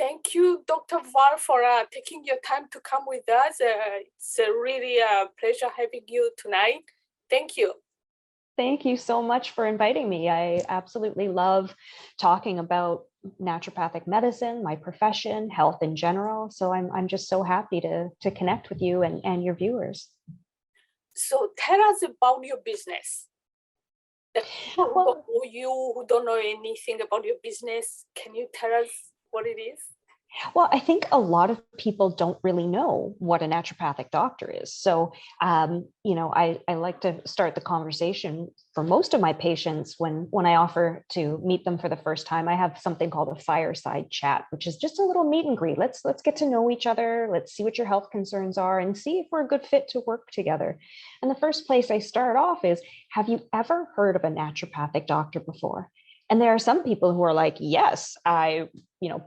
Thank you, Dr. Val, for taking your time to come with us. It's really a pleasure having you tonight. Thank you. Thank you so much for inviting me. I absolutely love talking about naturopathic medicine, my profession, health in general. So I'm just so happy to connect with you and your viewers. So tell us about your business. The people who don't know you, who don't know anything about your business, can you tell us what it is? Well, I think a lot of people don't really know what a naturopathic doctor is. So, I like to start the conversation for most of my patients when I offer to meet them for the first time. I have something called a fireside chat, which is just a little meet and greet. Let's get to know each other. Let's see what your health concerns are and see if we're a good fit to work together. And the first place I start off is, have you ever heard of a naturopathic doctor before? And there are some people who are like, yes, I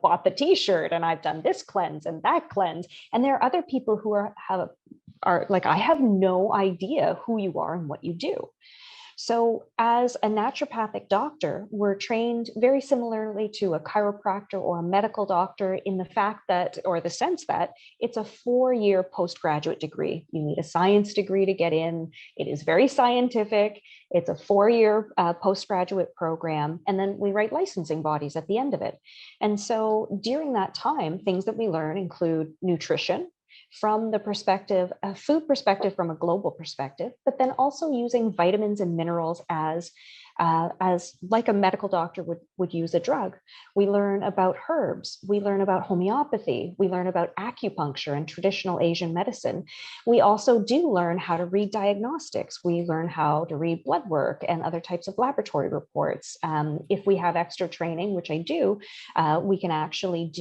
bought the t-shirt and I've done this cleanse and that cleanse. And there are other people who are like, I have no idea who you are and what you do. So as a naturopathic doctor, we're trained very similarly to a chiropractor or a medical doctor in the fact that, or the sense that, it's a 4-year postgraduate degree. You need a science degree to get in. It is very scientific. It's a 4-year postgraduate program. And then we write licensing bodies at the end of it. And so during that time, things that we learn include nutrition, from the perspective, a food perspective from a global perspective, but then also using vitamins and minerals as like a medical doctor would use a drug. We learn about herbs, we learn about homeopathy, we learn about acupuncture and traditional Asian medicine. We also do learn how to read diagnostics. We learn how to read blood work and other types of laboratory reports. If we have extra training, which I do, we can actually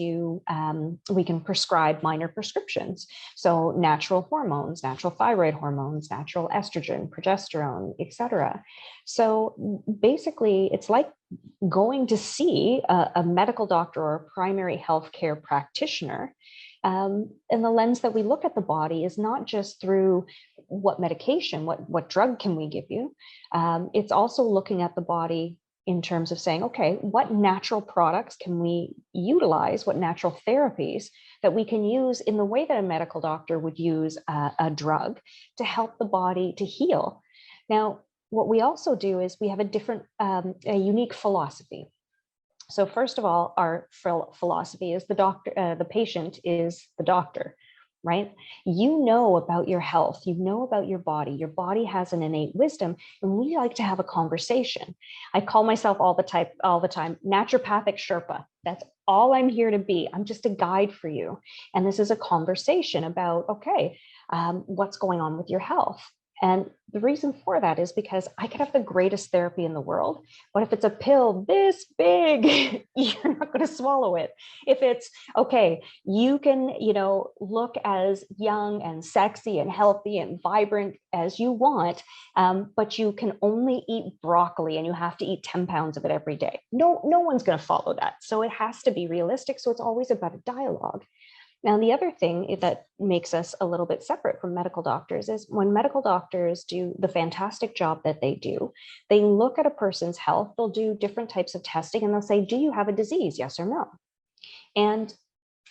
we can prescribe minor prescriptions. So natural hormones, natural thyroid hormones, natural estrogen, progesterone, etc. So basically, it's like going to see a medical doctor or a primary healthcare practitioner. And the lens that we look at the body is not just through what medication, what drug can we give you? It's also looking at the body in terms of saying, okay, what natural products can we utilize, what natural therapies that we can use in the way that a medical doctor would use a drug to help the body to heal. Now, what we also do is we have a unique philosophy. So first of all, our philosophy is the patient is the doctor, right? You know about your health, you know about your body has an innate wisdom, and we like to have a conversation. I call myself all the time, naturopathic Sherpa. That's all I'm here to be. I'm just a guide for you. And this is a conversation about, okay, what's going on with your health? And the reason for that is because I could have the greatest therapy in the world, but if it's a pill this big, you're not going to swallow it. If it's, okay, you can, look as young and sexy and healthy and vibrant as you want, but you can only eat broccoli and you have to eat 10 pounds of it every day. No one's going to follow that. So it has to be realistic. So it's always about a dialogue. Now, the other thing that makes us a little bit separate from medical doctors is when medical doctors do the fantastic job that they do, they look at a person's health, they'll do different types of testing, and they'll say, do you have a disease, yes or no? And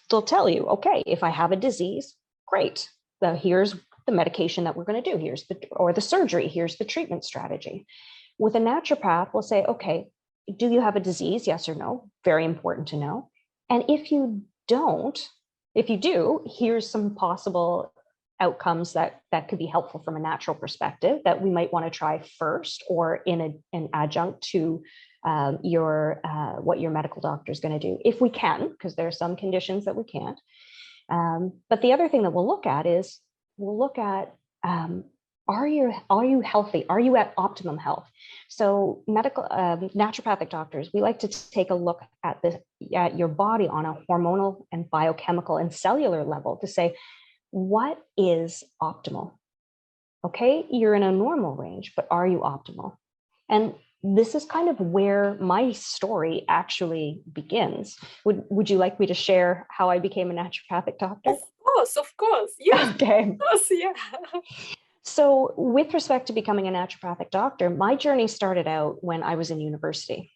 they'll tell you, okay, if I have a disease, great. Well, here's the medication that we're going to do. Or the surgery, here's the treatment strategy. With a naturopath, we'll say, okay, do you have a disease, yes or no? Very important to know. And if you do, here's some possible outcomes that could be helpful from a natural perspective that we might want to try first, or in an adjunct to what your medical doctor is going to do, if we can, because there are some conditions that we can't. But the other thing that we'll look at is are you healthy? Are you at optimum health? So naturopathic doctors, we like to take a look at your body on a hormonal and biochemical and cellular level to say, what is optimal? Okay, you're in a normal range, but are you optimal? And this is kind of where my story actually begins. Would you like me to share how I became a naturopathic doctor? Of course. Yes. Okay. Of course, yeah. So with respect to becoming a naturopathic doctor, my journey started out when I was in university.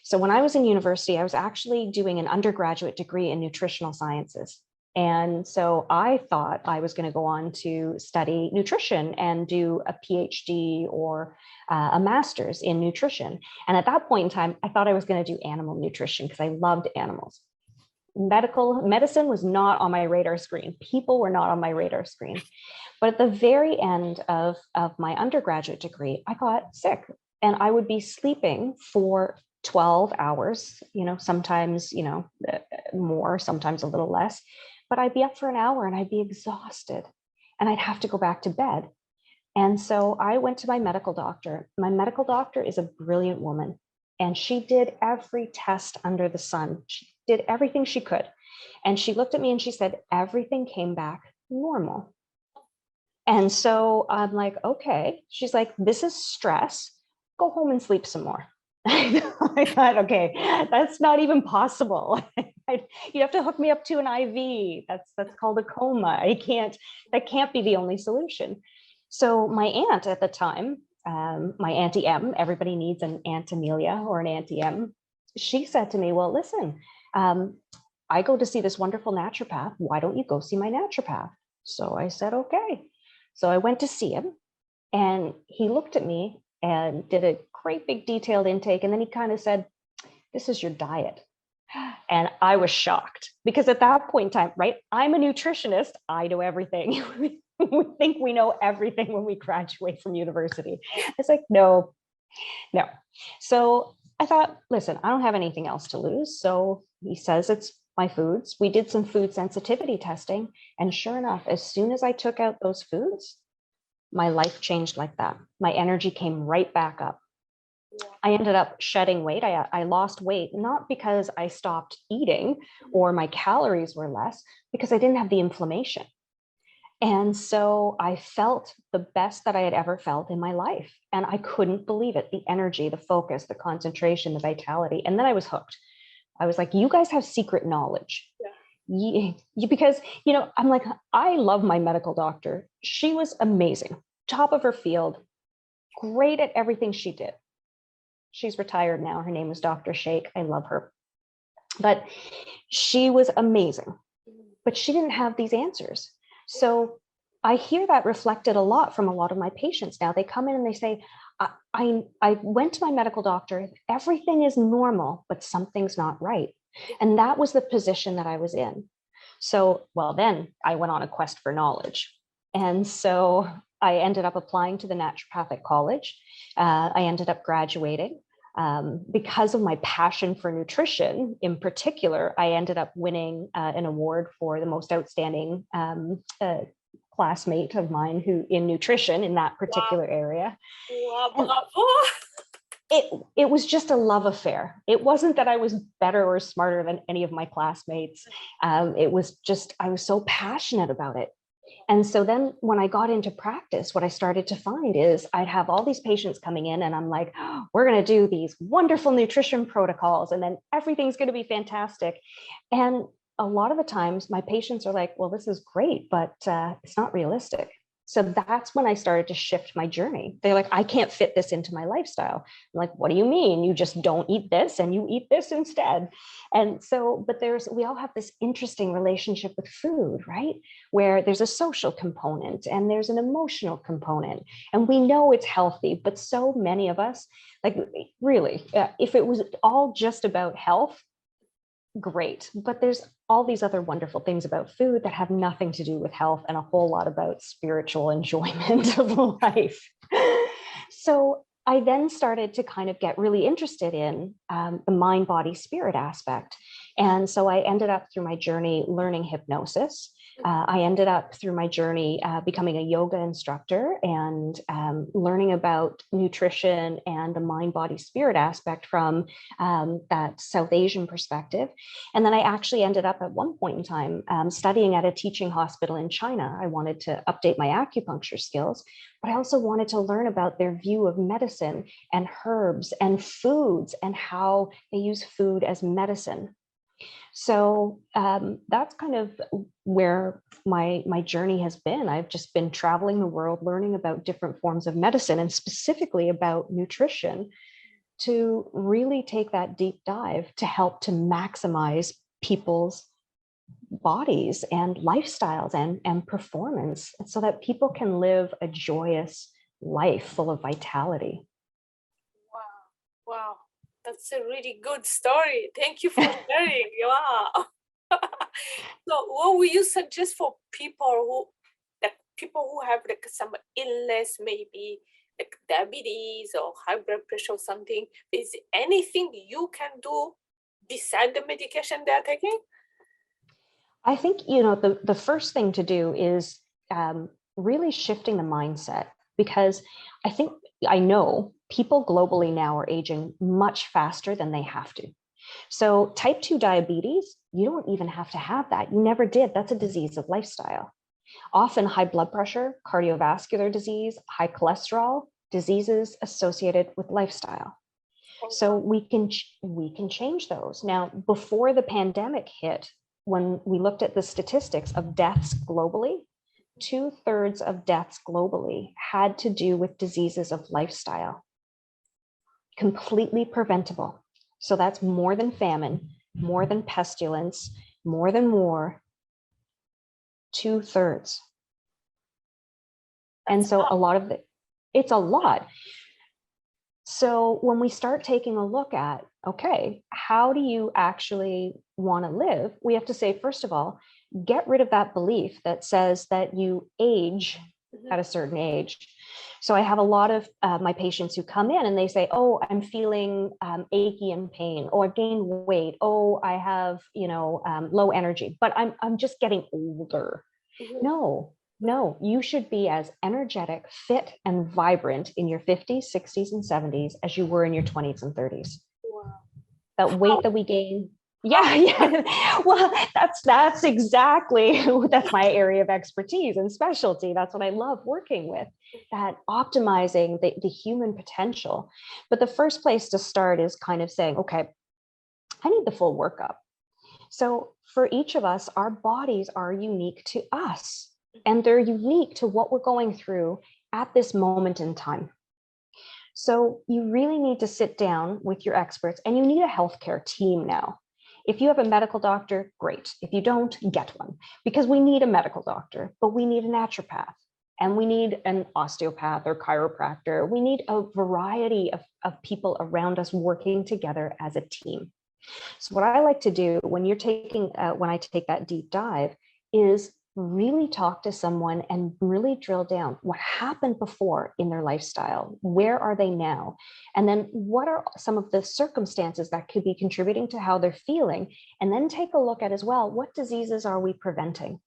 So when I was in university, I was actually doing an undergraduate degree in nutritional sciences. And so I thought I was going to go on to study nutrition and do a PhD or a master's in nutrition. And at that point in time, I thought I was going to do animal nutrition because I loved animals. Medicine was not on my radar screen. People were not on my radar screen. But at the very end of my undergraduate degree, I got sick and I would be sleeping for 12 hours, sometimes, more, sometimes a little less, but I'd be up for an hour and I'd be exhausted and I'd have to go back to bed. And so I went to my medical doctor. My medical doctor is a brilliant woman and she did every test under the sun. She did everything she could. And she looked at me and she said, everything came back normal. And so I'm like, okay. She's like, this is stress. Go home and sleep some more. I thought, okay, that's not even possible. You have to hook me up to an IV. That's called a coma. That can't be the only solution. So my aunt at the time, my Auntie M, everybody needs an Aunt Amelia or an Auntie M. She said to me, well, listen, I go to see this wonderful naturopath. Why don't you go see my naturopath? So I said, okay. So I went to see him and he looked at me and did a great big detailed intake. And then he kind of said, this is your diet. And I was shocked because at that point in time, right, I'm a nutritionist. I know everything. We think we know everything when we graduate from university. It's like, no. So I thought, listen, I don't have anything else to lose. So he says it's my foods. We did some food sensitivity testing. And sure enough, as soon as I took out those foods, my life changed like that. My energy came right back up. I ended up shedding weight. I lost weight, not because I stopped eating or my calories were less, because I didn't have the inflammation. And so I felt the best that I had ever felt in my life. And I couldn't believe it. The energy, the focus, the concentration, the vitality. And then I was hooked. I was like, you guys have secret knowledge. Because, I'm like, I love my medical doctor. She was amazing, top of her field, great at everything she did. She's retired now. Her name was Dr. Sheikh. I love her. But she was amazing, but she didn't have these answers. So I hear that reflected a lot from a lot of my patients now. They come in and they say, I went to my medical doctor. Everything is normal, but something's not right. And that was the position that I was in. So, well, then I went on a quest for knowledge. And so I ended up applying to the Naturopathic College. I ended up graduating. Because of my passion for nutrition in particular, I ended up winning an award for the most outstanding classmate of mine who in nutrition in that particular area. Wow. It was just a love affair. It wasn't that I was better or smarter than any of my classmates. It was just, I was so passionate about it. And so then when I got into practice, what I started to find is I'd have all these patients coming in and I'm like, oh, we're going to do these wonderful nutrition protocols and then everything's going to be fantastic. And a lot of the times my patients are like, well, this is great, but it's not realistic. So that's when I started to shift my journey. They're like, I can't fit this into my lifestyle. I'm like, what do you mean? You just don't eat this and you eat this instead. And so, but we all have this interesting relationship with food, right? Where there's a social component and there's an emotional component. And we know it's healthy, but so many of us, like really, if it was all just about health, great. But there's all these other wonderful things about food that have nothing to do with health and a whole lot about spiritual enjoyment of life. So I then started to kind of get really interested in the mind, body, spirit aspect. And so I ended up through my journey learning hypnosis. I ended up through my journey becoming a yoga instructor and learning about nutrition and the mind, body, spirit aspect from that South Asian perspective. And then I actually ended up at one point in time studying at a teaching hospital in China. I wanted to update my acupuncture skills, but I also wanted to learn about their view of medicine and herbs and foods and how they use food as medicine. So that's kind of where my journey has been. I've just been traveling the world, learning about different forms of medicine and specifically about nutrition to really take that deep dive to help to maximize people's bodies and lifestyles and performance so that people can live a joyous life full of vitality. Wow, wow, that's a really good story. Thank you for sharing. Wow. So, what would you suggest for people who have like some illness, maybe like diabetes or high blood pressure or something? Is anything you can do beside the medication they're taking? I think, the first thing to do is really shifting the mindset, because I know people globally now are aging much faster than they have to. So type 2 diabetes, you don't even have to have that. You never did. That's a disease of lifestyle. Often high blood pressure, cardiovascular disease, high cholesterol, diseases associated with lifestyle. So we can change those. Now, before the pandemic hit, when we looked at the statistics of deaths globally, 2/3 of deaths globally had to do with diseases of lifestyle, completely preventable. So that's more than famine, more than pestilence, more than war, 2/3. And so a lot of it's a lot. So when we start taking a look at, okay, how do you actually want to live? We have to say, first of all, get rid of that belief that says that you age at a certain age. So I have a lot of my patients who come in and they say, oh, I'm feeling achy and pain, or I've gained weight. Oh, I have, low energy, but I'm just getting older. No, you should be as energetic, fit, and vibrant in your 50s, 60s, and 70s as you were in your 20s and 30s. Wow. That weight that we gain. Yeah. Well, that's exactly, that's my area of expertise and specialty. That's what I love working with, that optimizing the human potential. But the first place to start is kind of saying, okay, I need the full workup. So for each of us, our bodies are unique to us, and they're unique to what we're going through at this moment in time. So you really need to sit down with your experts, and you need a healthcare team now. If you have a medical doctor, great. If you don't, get one, because we need a medical doctor, but we need a naturopath, and we need an osteopath or chiropractor. We need a variety of people around us working together as a team. So what I like to do when I take that deep dive is really talk to someone and really drill down what happened before in their lifestyle. Where are they now? And then what are some of the circumstances that could be contributing to how they're feeling? And then take a look at as well, what diseases are we preventing?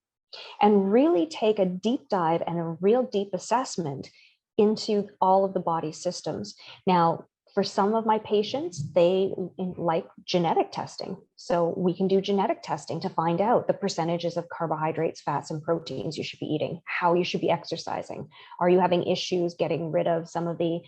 And really take a deep dive and a real deep assessment into all of the body systems. Now, for some of my patients, they like genetic testing. So we can do genetic testing to find out the percentages of carbohydrates, fats, and proteins you should be eating, how you should be exercising. Are you having issues getting rid of some of the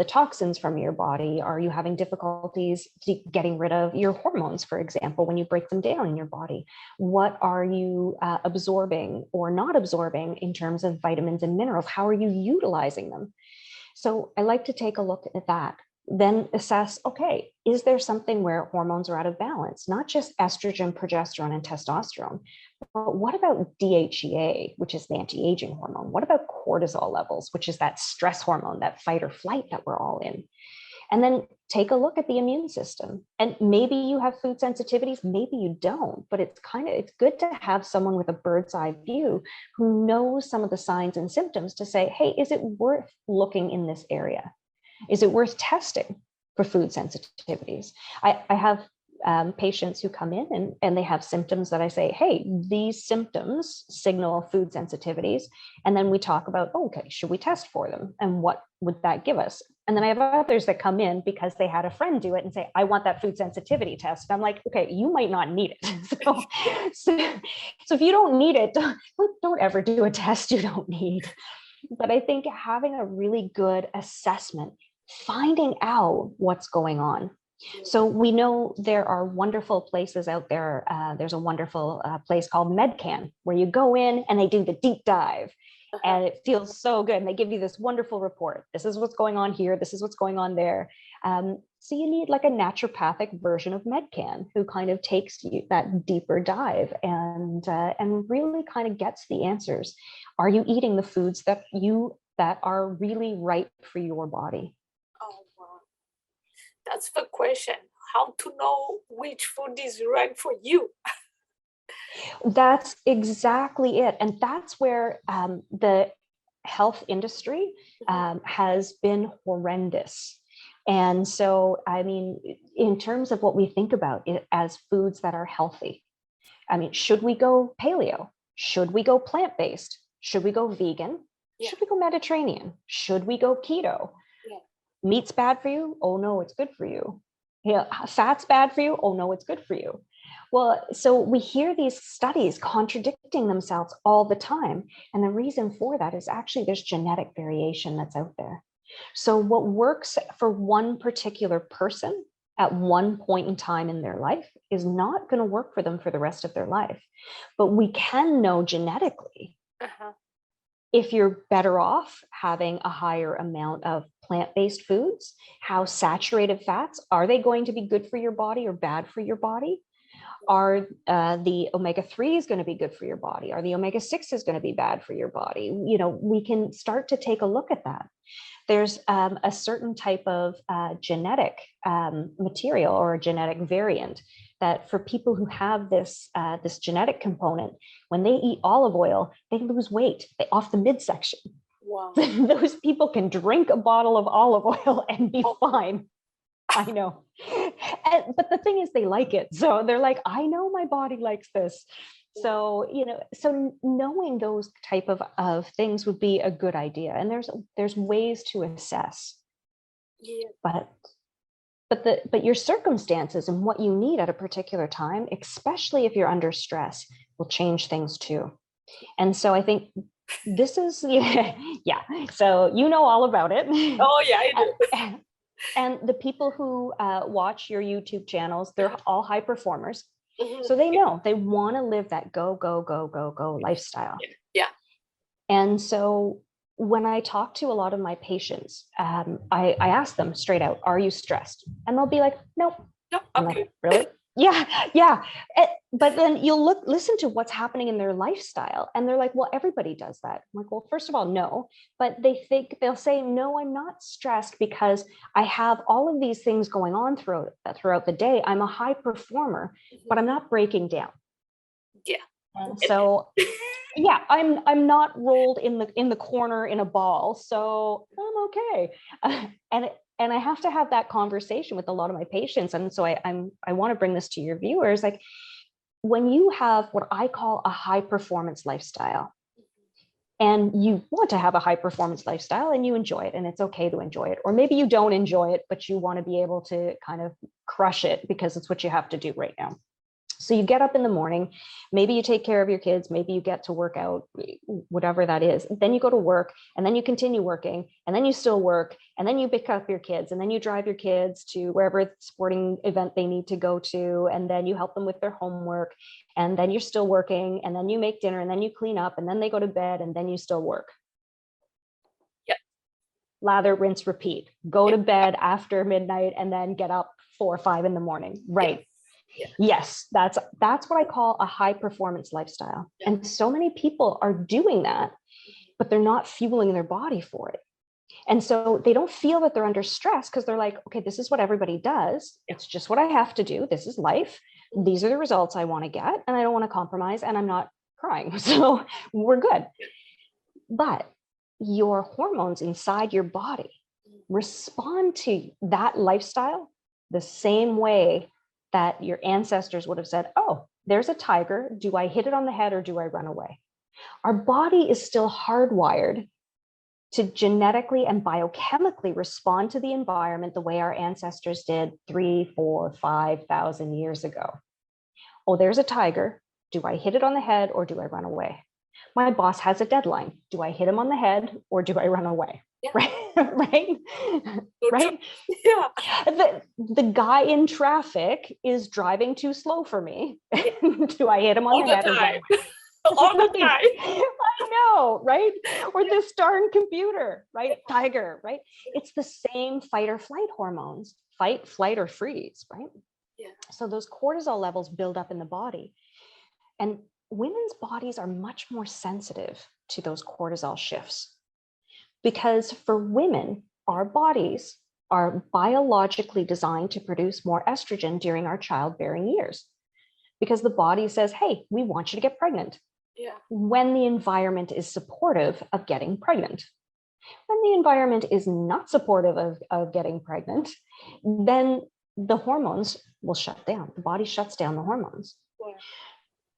toxins from your body? Are you having difficulties getting rid of your hormones, for example, when you break them down in your body? What are you absorbing or not absorbing in terms of vitamins and minerals? How are you utilizing them? So I like to take a look at that, then assess, okay, is there something where hormones are out of balance? Not just estrogen, progesterone, and testosterone, but what about DHEA, which is the anti-aging hormone? What about cortisol levels, which is that stress hormone, that fight or flight that we're all in? And then take a look at the immune system. And maybe you have food sensitivities, maybe you don't, but it's good to have someone with a bird's eye view who knows some of the signs and symptoms to say, hey, is it worth looking in this area? Is it worth testing for food sensitivities? I have patients who come in and they have symptoms that I say, hey, these symptoms signal food sensitivities. And then we talk about, okay, should we test for them? And what would that give us? And then I have others that come in because they had a friend do it and say, I want that food sensitivity test. And I'm like, okay, you might not need it. So if you don't need it, don't ever do a test you don't need. But I think having a really good assessment, finding out what's going on. So we know there are wonderful places out there. There's a wonderful place called MedCan where you go in and they do the deep dive. Uh-huh. and it feels so good. And they give you this wonderful report. This is what's going on here. This is what's going on there. So you need like a naturopathic version of Medcan who kind of takes you that deeper dive and really kind of gets the answers. Are you eating the foods that are really right for your body? Oh, wow. That's the question. How to know which food is right for you? That's exactly it. And that's where the health industry has been horrendous. And so, I mean, in terms of what we think about it as foods that are healthy, I mean, should we go paleo? Should we go plant-based? Should we go vegan? Yeah. Should we go Mediterranean? Should we go keto? Yeah. Meat's bad for you? Oh no, it's good for you. Yeah, fat's bad for you? Oh no, it's good for you. Well, so we hear these studies contradicting themselves all the time. And the reason for that is actually there's genetic variation that's out there. So what works for one particular person at one point in time in their life is not going to work for them for the rest of their life. But we can know genetically if you're better off having a higher amount of plant-based foods, how saturated fats, are they going to be good for your body or bad for your body? Are the omega-3s going to be good for your body? Are the omega-6s going to be bad for your body? You know, we can start to take a look at that. There's a certain type of genetic material or a genetic variant that for people who have this genetic component, when they eat olive oil, they lose weight off the midsection. Wow. Those people can drink a bottle of olive oil and be fine. I know. But the thing is, they like it. So they're like, I know my body likes this. So, you know, so knowing those type of things would be a good idea. And there's ways to assess. Yeah. But your circumstances and what you need at a particular time, especially if you're under stress, will change things too. And so I think this is, yeah. So you know all about it. Oh yeah, I do. And the people who watch your YouTube channels, they're all high performers. Mhm. So they know they want to live that go, go, go, go, go lifestyle. Yeah. And so when I talk to a lot of my patients, I ask them straight out, are you stressed? And they'll be like, nope. No, I'm okay. like, really? Yeah. But then you'll listen to what's happening in their lifestyle. And they're like, well, everybody does that. I'm like, well, first of all, no. But they'll say, no, I'm not stressed because I have all of these things going on throughout the day. I'm a high performer, but I'm not breaking down. Yeah. And so, yeah, I'm not rolled in the corner in a ball. So I'm okay. And I have to have that conversation with a lot of my patients. And so I want to bring this to your viewers. Like when you have what I call a high performance lifestyle, and you want to have a high performance lifestyle and you enjoy it and it's okay to enjoy it, or maybe you don't enjoy it, but you want to be able to kind of crush it because it's what you have to do right now. So you get up in the morning, maybe you take care of your kids, maybe you get to work out, whatever that is. Then you go to work and then you continue working and then you still work and then you pick up your kids and then you drive your kids to wherever sporting event they need to go to. And then you help them with their homework and then you're still working and then you make dinner and then you clean up and then they go to bed and then you still work. Yeah. Lather, rinse, repeat. Go to bed after midnight and then get up 4 or 5 in the morning. Right. Yeah. Yeah. Yes, that's what I call a high performance lifestyle. Yeah. And so many people are doing that, but they're not fueling their body for it. And so they don't feel that they're under stress because they're like, okay, this is what everybody does. It's just what I have to do. This is life. These are the results I want to get. And I don't want to compromise and I'm not crying. So we're good. But your hormones inside your body respond to that lifestyle the same way that your ancestors would have said, oh, there's a tiger. Do I hit it on the head or do I run away? Our body is still hardwired to genetically and biochemically respond to the environment the way our ancestors did 3, 4, 5,000 years ago. Oh, there's a tiger. Do I hit it on the head or do I run away? My boss has a deadline. Do I hit him on the head or do I run away? Yeah. Right? Right? Yeah. The guy in traffic is driving too slow for me. Do I hit him on the head or run away? all the Right? time. I know, right? Or this darn computer, right? Tiger, right? It's the same fight or flight hormones, fight, flight, or freeze, right? Yeah. So those cortisol levels build up in the body. And women's bodies are much more sensitive to those cortisol shifts because for women, our bodies are biologically designed to produce more estrogen during our childbearing years because the body says, hey, we want you to get pregnant. Yeah. When the environment is supportive of getting pregnant. When the environment is not supportive of getting pregnant, then the hormones will shut down. The body shuts down the hormones. Yeah.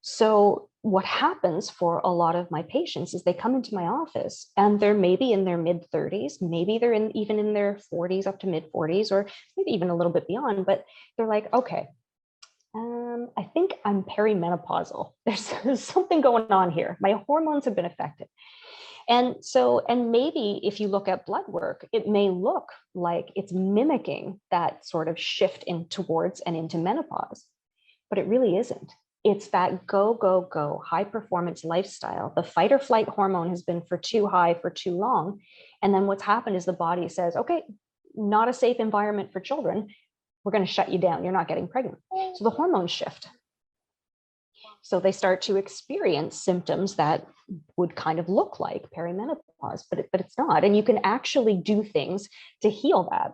So what happens for a lot of my patients is they come into my office and they're maybe in their mid 30s, maybe they're even in their 40s up to mid 40s, or maybe even a little bit beyond, but they're like, okay, I think I'm perimenopausal. There's something going on here. My hormones have been affected. And maybe if you look at blood work, it may look like it's mimicking that sort of shift in towards and into menopause, but it really isn't. It's that go, go, go, high performance lifestyle. The fight or flight hormone has been for too high for too long. And then what's happened is the body says, okay, not a safe environment for children. We're going to shut you down. You're not getting pregnant. So the hormones shift. So they start to experience symptoms that would kind of look like perimenopause, but it's not. And you can actually do things to heal that.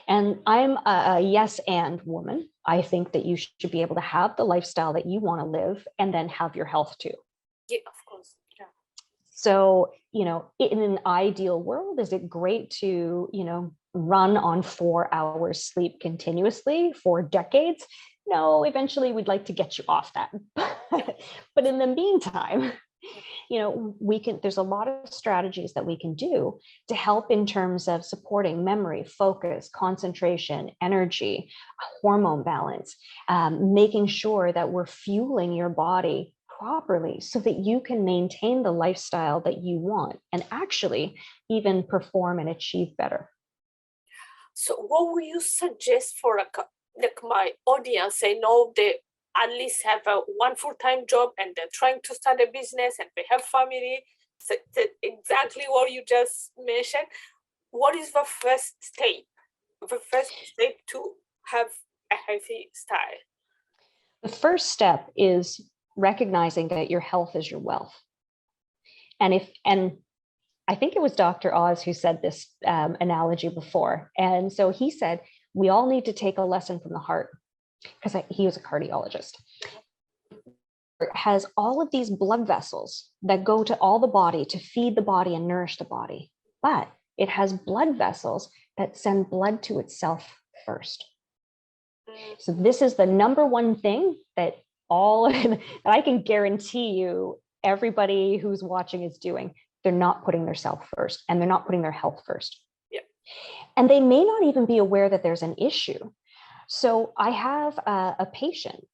And I'm a yes and woman. I think that you should be able to have the lifestyle that you want to live and then have your health too. Yeah, of course. Yeah. So, in an ideal world, is it great to, run on 4 hours sleep continuously for decades? No, eventually we'd like to get you off that. But in the meantime, there's a lot of strategies that we can do to help in terms of supporting memory, focus, concentration, energy, hormone balance, making sure that we're fueling your body properly so that you can maintain the lifestyle that you want and actually even perform and achieve better. So what would you suggest for like my audience? I know they at least have one full-time job and they're trying to start a business and they have family. So exactly what you just mentioned. What is the first step? The first step to have a healthy style? The first step is recognizing that your health is your wealth. And I think it was Dr. Oz who said this analogy before. And so he said, we all need to take a lesson from the heart, because he was a cardiologist. It has all of these blood vessels that go to all the body to feed the body and nourish the body. But it has blood vessels that send blood to itself first. So this is the number one thing that that I can guarantee you everybody who's watching is doing. They're not putting their self first, and they're not putting their health first. Yeah. And they may not even be aware that there's an issue. So I have a patient,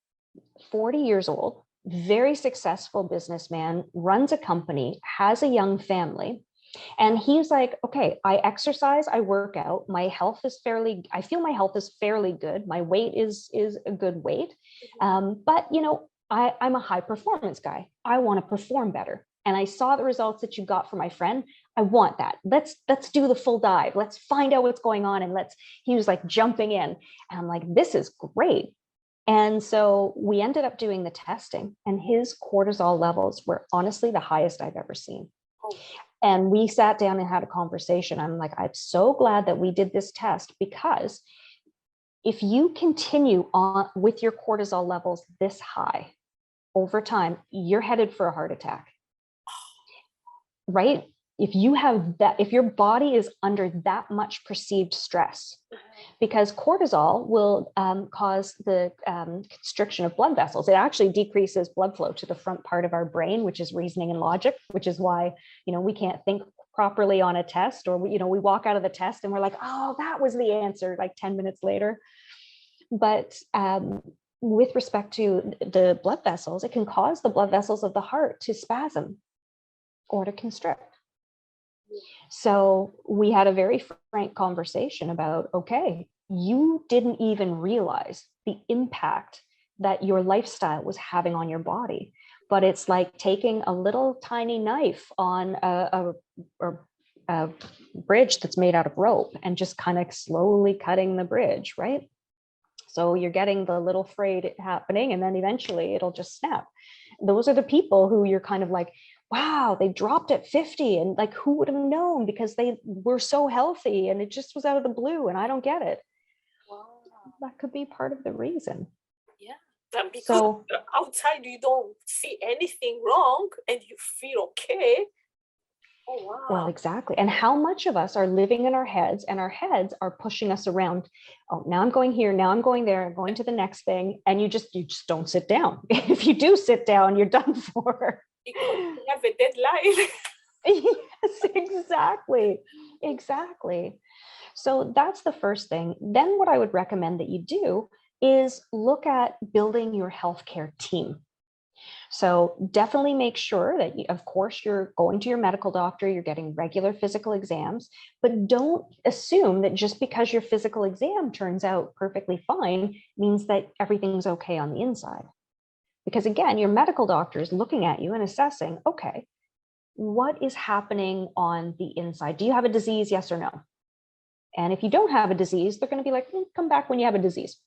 40 years old, very successful businessman, runs a company, has a young family. And he's like, okay, I exercise, I work out, I feel my health is fairly good. My weight is a good weight. But I'm a high performance guy. I want to perform better. And I saw the results that you got for my friend. I want that. Let's do the full dive. Let's find out what's going on. And he was like jumping in. And I'm like, this is great. And so we ended up doing the testing, and his cortisol levels were honestly the highest I've ever seen. Oh. And we sat down and had a conversation. I'm like, I'm so glad that we did this test, because if you continue on with your cortisol levels this high over time, you're headed for a heart attack. Right? If your body is under that much perceived stress, because cortisol will cause the constriction of blood vessels. It actually decreases blood flow to the front part of our brain, which is reasoning and logic, which is why, we can't think properly on a test, or, we walk out of the test and we're like, oh, that was the answer, like 10 minutes later. But with respect to the blood vessels, it can cause the blood vessels of the heart to spasm or to constrict. So we had a very frank conversation about, okay, you didn't even realize the impact that your lifestyle was having on your body. but it's like taking a little tiny knife on a bridge that's made out of rope and just kind of slowly cutting the bridge, right? So you're getting the little fray happening, and then eventually it'll just snap. Those are the people who you're kind of like, wow, they dropped at 50, and like, who would have known, because they were so healthy and it just was out of the blue, and I don't get it. Wow. That could be part of the reason. Yeah. And because So outside you don't see anything wrong and you feel okay. Oh, wow. well, exactly. And how much of us are living in our heads, and our heads are pushing us around? Oh, now I'm going here, now I'm going there, I'm going to the next thing, and you just don't sit down. If you do sit down, you're done for. Because you have a deadline. Yes, exactly. So that's the first thing. Then what I would recommend that you do is look at building your healthcare team. So definitely make sure that, of course, you're going to your medical doctor, you're getting regular physical exams, but don't assume that just because your physical exam turns out perfectly fine means that everything's okay on the inside. Because again, your medical doctor is looking at you and assessing, okay, what is happening on the inside? Do you have a disease, yes or no? And if you don't have a disease, they're going to be like, come back when you have a disease.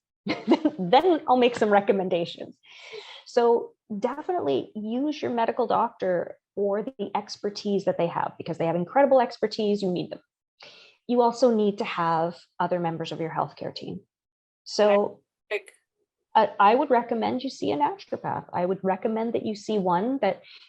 Then I'll make some recommendations. So definitely use your medical doctor for the expertise that they have, because they have incredible expertise. You need them. You also need to have other members of your healthcare team. So I would recommend you see a naturopath. I would recommend that you see one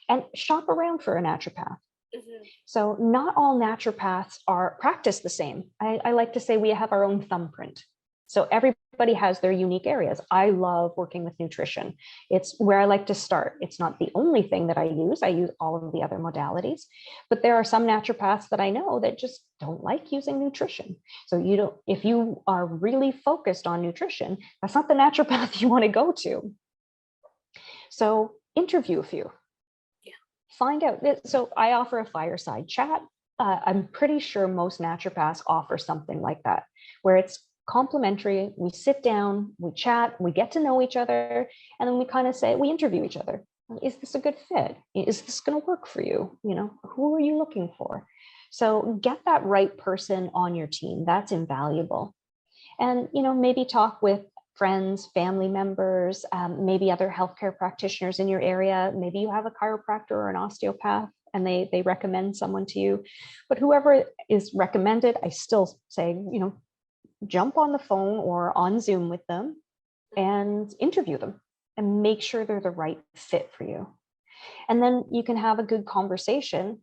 and shop around for a naturopath. Mm-hmm. So not all naturopaths practice the same. I like to say we have our own thumbprint. So everybody has their unique areas. I love working with nutrition. It's where I like to start. It's not the only thing that I use. I use all of the other modalities, but there are some naturopaths that I know that just don't like using nutrition. So if you are really focused on nutrition, that's not the naturopath you want to go to. So interview a few. Find out. So I offer a fireside chat. I'm pretty sure most naturopaths offer something like that, where it's complimentary. We sit down, we chat, we get to know each other, and then we kind of we interview each other. Is this a good fit? Is this going to work for you? Who are you looking for? So get that right person on your team. That's invaluable. And, maybe talk with friends, family members, maybe other healthcare practitioners in your area. Maybe you have a chiropractor or an osteopath and they recommend someone to you. But whoever is recommended, I still say, jump on the phone or on Zoom with them and interview them and make sure they're the right fit for you. And then you can have a good conversation.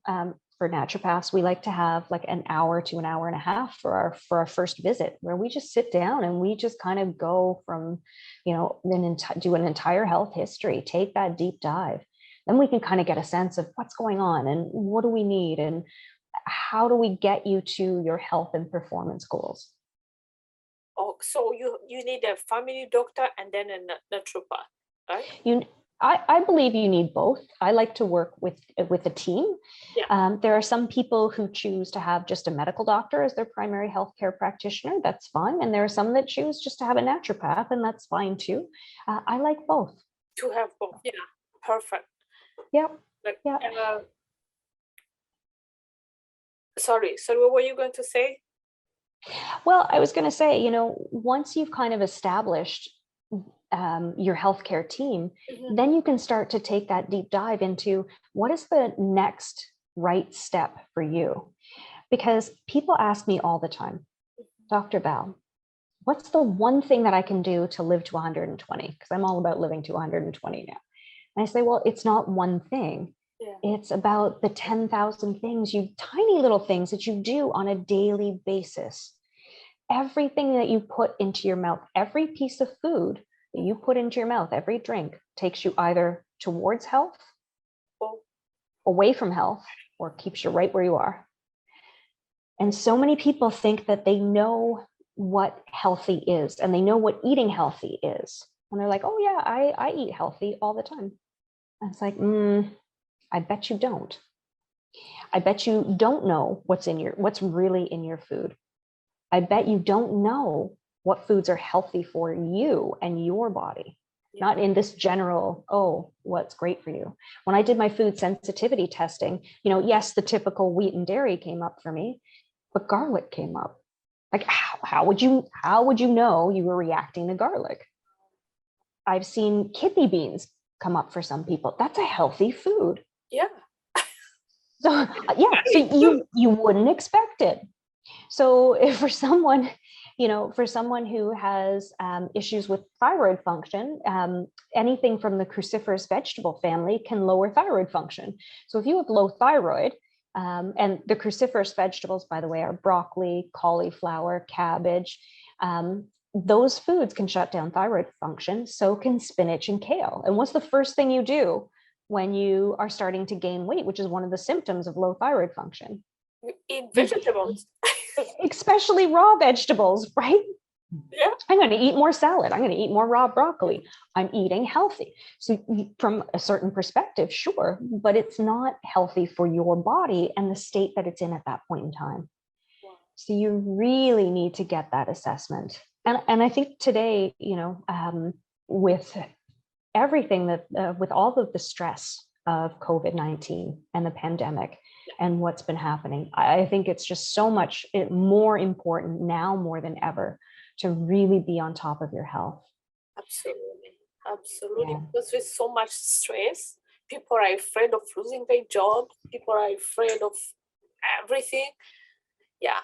For naturopaths, we like to have like an hour to an hour and a half for our first visit, where we just sit down and we just kind of go from, do an entire health history, take that deep dive. Then we can kind of get a sense of what's going on and what do we need and how do we get you to your health and performance goals. Oh, so you need a family doctor and then a naturopath, right? I believe you need both. I like to work with a team. Yeah. There are some people who choose to have just a medical doctor as their primary healthcare practitioner. That's fine. And there are some that choose just to have a naturopath, and that's fine too. I like both. To have both. Yeah. Perfect. Yeah. Yeah. Sorry, what were you going to say? Well, I was going to say, once you've kind of established your healthcare team, mm-hmm. then you can start to take that deep dive into what is the next right step for you. Because people ask me all the time, Dr. Val, what's the one thing that I can do to live to 120? Because I'm all about living to 120 now. And I say, well, it's not one thing. Yeah. It's about the 10,000 things, tiny little things that you do on a daily basis. Everything that you put into your mouth, every piece of food that you put into your mouth, every drink takes you either towards health, away from health, or keeps you right where you are. And so many people think that they know what healthy is and they know what eating healthy is. And they're like, oh yeah, I eat healthy all the time. And it's like, I bet you don't. I bet you don't know what's really in your food. I bet you don't know what foods are healthy for you and your body. not in this general, oh, what's great for you. When I did my food sensitivity testing, yes, the typical wheat and dairy came up for me, but garlic came up. Like, how would you know you were reacting to garlic? I've seen kidney beans come up for some people. That's a healthy food. Yeah. So yeah, so you wouldn't expect it. So if for someone, who has issues with thyroid function, anything from the cruciferous vegetable family can lower thyroid function. So if you have low thyroid, and the cruciferous vegetables, by the way, are broccoli, cauliflower, cabbage. Those foods can shut down thyroid function. So can spinach and kale. And what's the first thing you do when you are starting to gain weight, which is one of the symptoms of low thyroid function? Eat vegetables. Especially raw vegetables, right? Yeah. I'm going to eat more salad. I'm going to eat more raw broccoli. I'm eating healthy. So from a certain perspective, sure, but it's not healthy for your body and the state that it's in at that point in time. So you really need to get that assessment. And I think today, with everything that, with all of the stress of COVID-19 and the pandemic and what's been happening, I think it's just so much more important now more than ever to really be on top of your health. Absolutely. Yeah. Because with so much stress, people are afraid of losing their job. People are afraid of everything. Yeah.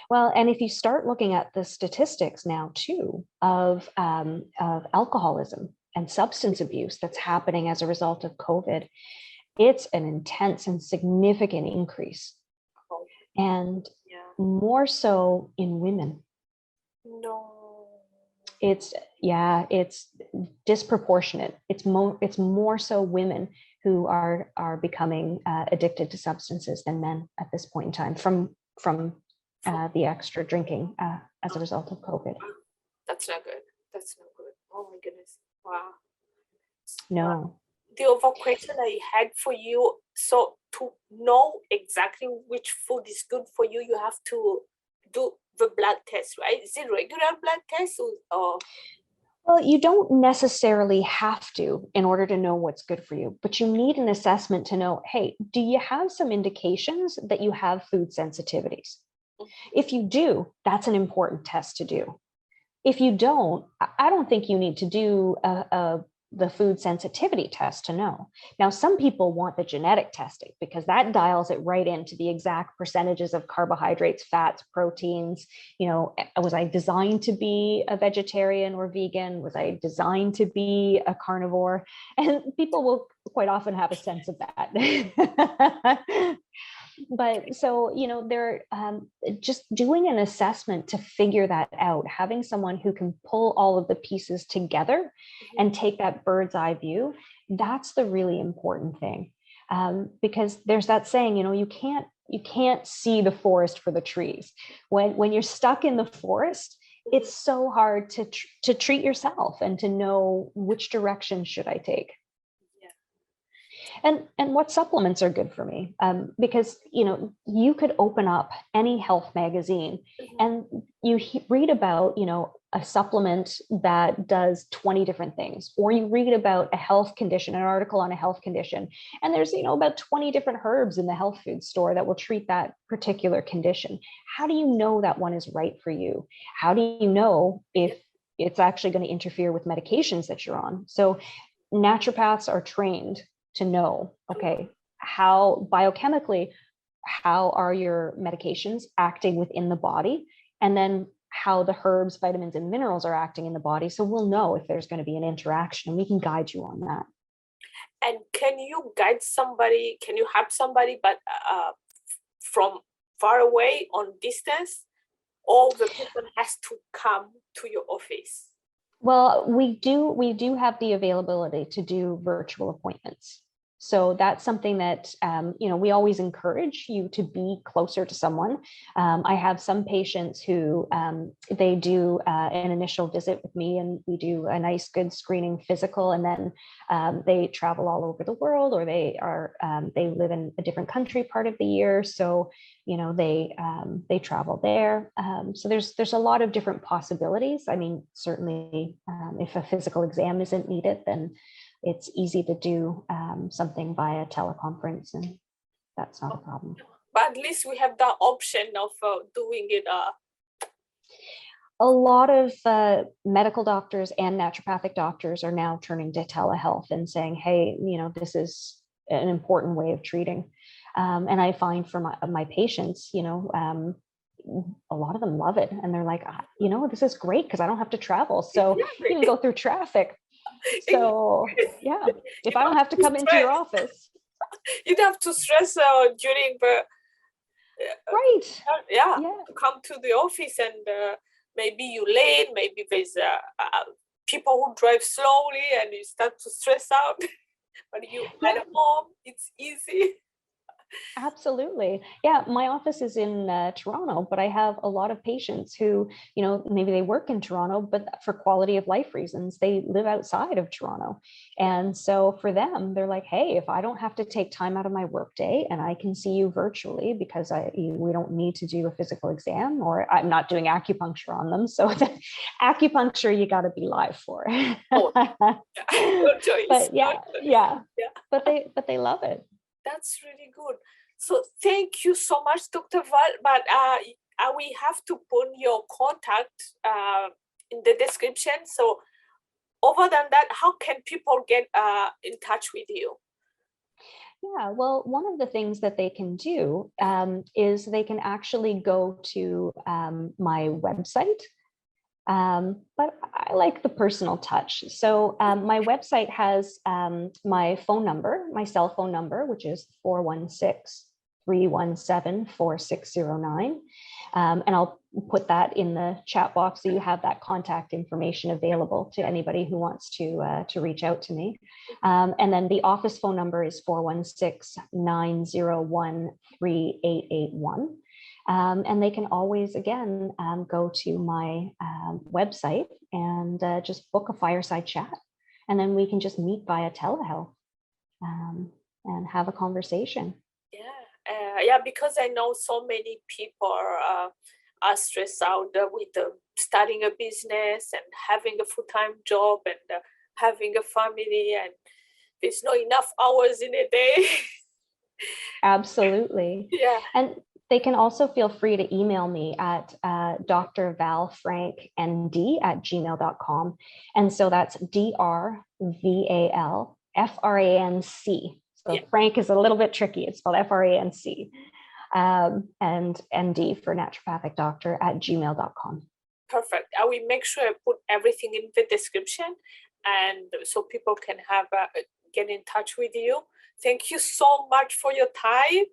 Well, and if you start looking at the statistics now too of alcoholism and substance abuse that's happening as a result of COVID, it's an intense and significant increase. And more so in women. No. It's disproportionate. It's more so women who are becoming addicted to substances than men at this point in time from the extra drinking as a result of COVID. That's not good. Oh my goodness. Wow. No. The other question I had for you, so to know exactly which food is good for you, you have to do the blood test, right? Is it regular blood test or? Well, you don't necessarily have to in order to know what's good for you, but you need an assessment to know, hey, do you have some indications that you have food sensitivities? If you do, that's an important test to do. If you don't, I don't think you need to do the food sensitivity test to know. Now, some people want the genetic testing because that dials it right into the exact percentages of carbohydrates, fats, proteins. Was I designed to be a vegetarian or vegan? Was I designed to be a carnivore? And people will quite often have a sense of that. But so, they're just doing an assessment to figure that out, having someone who can pull all of the pieces together and take that bird's eye view. That's the really important thing. Because there's that saying, you can't see the forest for the trees. When you're stuck in the forest, it's so hard to treat yourself and to know which direction should I take. And what supplements are good for me, because you could open up any health magazine and you read about a supplement that does 20 different things, or you read about a health condition, an article on a health condition, and there's about 20 different herbs in the health food store that will treat that particular condition. How do you know that one is right for you? How do you know if it's actually going to interfere with medications that you're on? So naturopaths are trained to know, okay, how biochemically, how are your medications acting within the body, and then how the herbs, vitamins, and minerals are acting in the body. So we'll know if there's going to be an interaction, and we can guide you on that. And can you guide somebody? Can you help somebody, but from far away on distance, or the person has to come to your office? Well, we do have the availability to do virtual appointments. So that's something that, we always encourage you to be closer to someone. I have some patients who they do an initial visit with me, and we do a nice, good screening physical, and then they travel all over the world, or they live in a different country part of the year. So, they travel there. So there's a lot of different possibilities. I mean, certainly if a physical exam isn't needed, then it's easy to do something via teleconference, and that's not a problem. But at least we have the option of doing it. A lot of medical doctors and naturopathic doctors are now turning to telehealth and saying, hey, this is an important way of treating. And I find for my patients, a lot of them love it. And they're like, this is great because I don't have to travel. So even go through traffic. So yeah, if I don't have to come into your office. You don't have to stress during the right. Yeah, come to the office, and maybe you late, maybe there's people who drive slowly and you start to stress out. But you at home, it's easy. Absolutely. Yeah, my office is in Toronto, but I have a lot of patients who, maybe they work in Toronto, but for quality of life reasons, they live outside of Toronto. And so for them, they're like, hey, if I don't have to take time out of my workday and I can see you virtually because we don't need to do a physical exam, or I'm not doing acupuncture on them. So the acupuncture, you got to be live for. No choice. But yeah. But they love it. That's really good. So thank you so much, Dr. Val. But we have to put your contact in the description. So other than that, how can people get in touch with you? Yeah, well, one of the things that they can do is they can actually go to my website. But I like the personal touch. So my website has my phone number, my cell phone number, which is 416-317-4609. And I'll put that in the chat box so you have that contact information available to anybody who wants to reach out to me. And then the office phone number is 416-901-3881. And they can always, again, go to my website and just book a fireside chat. And then we can just meet via telehealth and have a conversation. Yeah, because I know so many people are stressed out with starting a business and having a full-time job and having a family, and there's not enough hours in a day. Absolutely. Yeah. And they can also feel free to email me at drvalfranc@gmail.com. And so that's DRVALFRANC. So Frank is a little bit tricky. It's spelled FRANC. And ND for naturopathic doctor @gmail.com. Perfect. I will make sure I put everything in the description, and so people can have get in touch with you. Thank you so much for your time.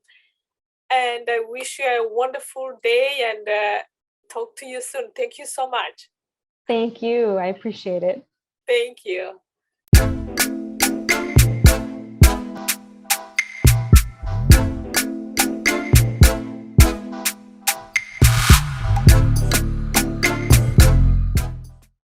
And I wish you a wonderful day, and talk to you soon. Thank you so much. Thank you. I appreciate it. Thank you.